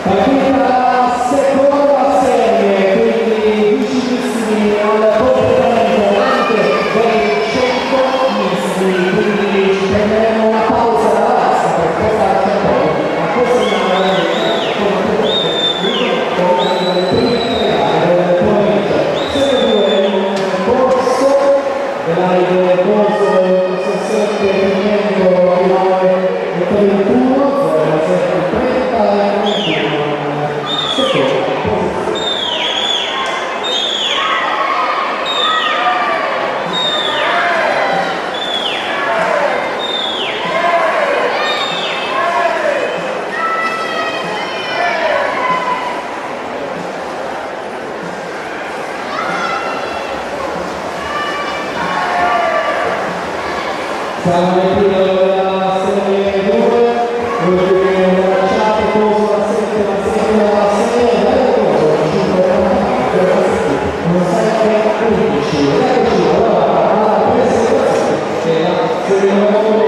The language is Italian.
Partita la seconda serie, quindi vicinissimi al completamento anche dei 100 misti, quindi ci prenderemo una pausa da basta per portarci un po' a consegnare le prime tre gare del pomeriggio. Serie 2 in corso, live corso sessione di fino alle 31, 07:30 e 21. Siamo nel titolo della serie 2, l'ultimo tracciato corso la settima serie della serie, bello corso, 5:15, eccoci, allora alla presentazione della serie 2.